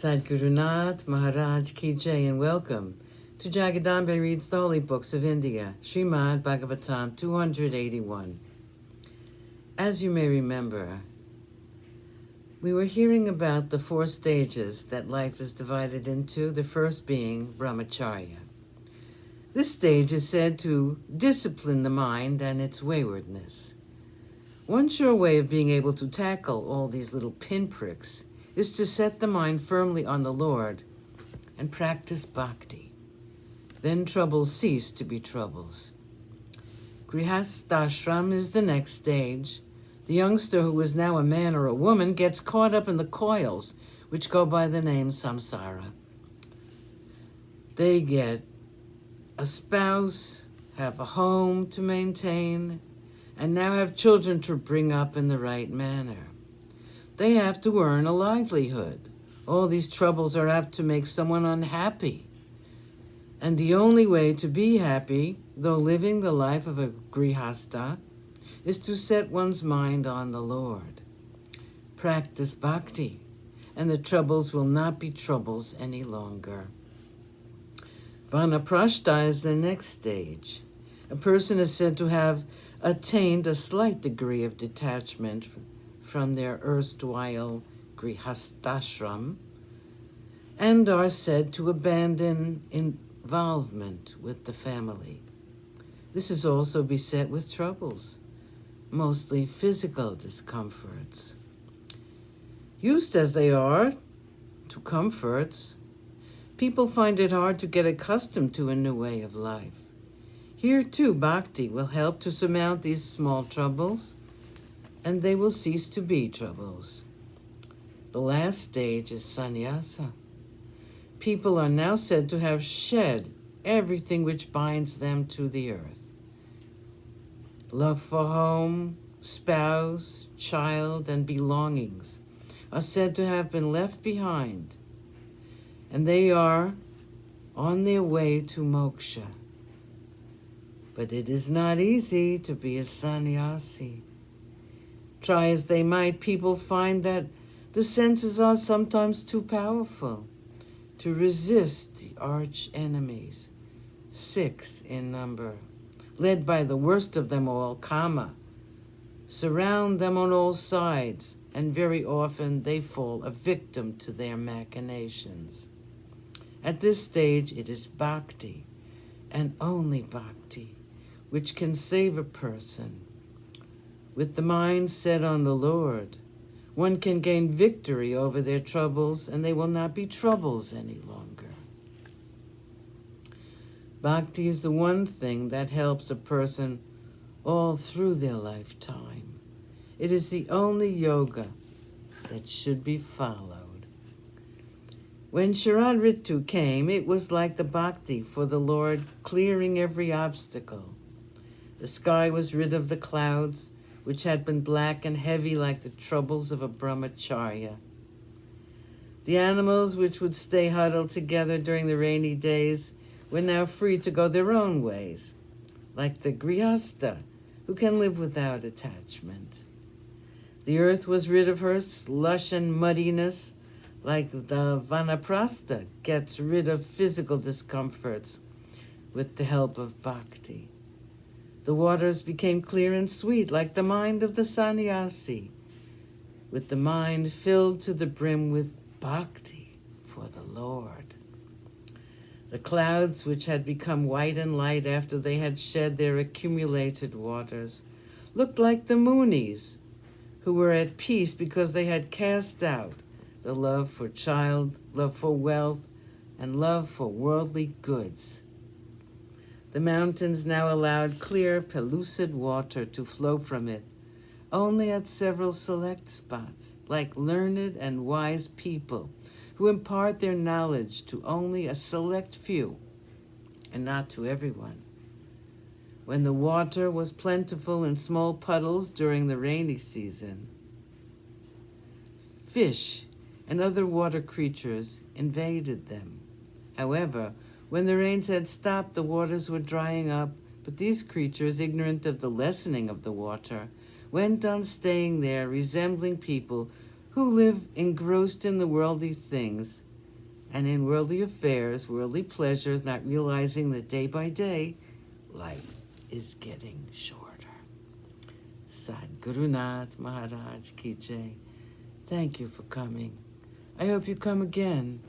Sadhgurunath Maharaj Ki Jai, and welcome to Jagadambe Reads the Holy Books of India, ShrimadBhagavatam281. As you may remember, we were hearing about the 4 stages that life is divided into, the first being brahmacharya. This stage is said to discipline the mind and its waywardness. One sure way of being able to tackle all these little pinpricks is to set the mind firmly on the Lord and practice bhakti. Then troubles cease to be troubles. Grihastashram is the next stage. The youngster who is now a man or a woman gets caught up in the coils which go by the name samsara. They get a spouse, have a home to maintain, and now have children to bring up in the right manner. They have to earn a livelihood. All these troubles are apt to make someone unhappy. And the only way to be happy, though living the life of a grihasta, is to set one's mind on the Lord. Practice bhakti, and the troubles will not be troubles any longer. Vanaprashta is the next stage. A person is said to have attained a slight degree of detachment from their erstwhile grihastashram and are said to abandon involvement with the family. This is also beset with troubles, mostly physical discomforts. Used as they are to comforts, people find it hard to get accustomed to a new way of life. Here too, bhakti will help to surmount these small troubles, and they will cease to be troubles. The last stage is sannyasa. People are now said to have shed everything which binds them to the earth. Love for home, spouse, child, and belongings are said to have been left behind, and they are on their way to moksha. But it is not easy to be a sannyasi. Try as they might, people find that the senses are sometimes too powerful to resist the arch enemies, 6 in number, led by the worst of them all, kama. Surround them on all sides, and very often they fall a victim to their machinations. At this stage, it is bhakti, and only bhakti, which can save a person. With the mind set on the Lord, one can gain victory over their troubles, and they will not be troubles any longer. Bhakti is the one thing that helps a person all through their lifetime. It is the only yoga that should be followed. When Sharad Ritu came, it was like the bhakti for the Lord clearing every obstacle. The sky was rid of the clouds, which had been black and heavy like the troubles of a brahmacharya. The animals which would stay huddled together during the rainy days were now free to go their own ways, like the grihasta, who can live without attachment. The earth was rid of her slush and muddiness, like the vanaprastha gets rid of physical discomforts with the help of bhakti. The waters became clear and sweet, like the mind of the sannyasi, with the mind filled to the brim with bhakti for the Lord. The clouds, which had become white and light after they had shed their accumulated waters, looked like the munis, who were at peace because they had cast out the love for child, love for wealth, and love for worldly goods. The mountains now allowed clear, pellucid water to flow from it, only at several select spots, like learned and wise people who impart their knowledge to only a select few and not to everyone. When the water was plentiful in small puddles during the rainy season, fish and other water creatures invaded them. However, when the rains had stopped, the waters were drying up, but these creatures, ignorant of the lessening of the water, went on staying there, resembling people who live engrossed in the worldly things and in worldly affairs, worldly pleasures, not realizing that day by day, life is getting shorter. Sadgurunath Maharaj Ki Jai. Thank you for coming. I hope you come again.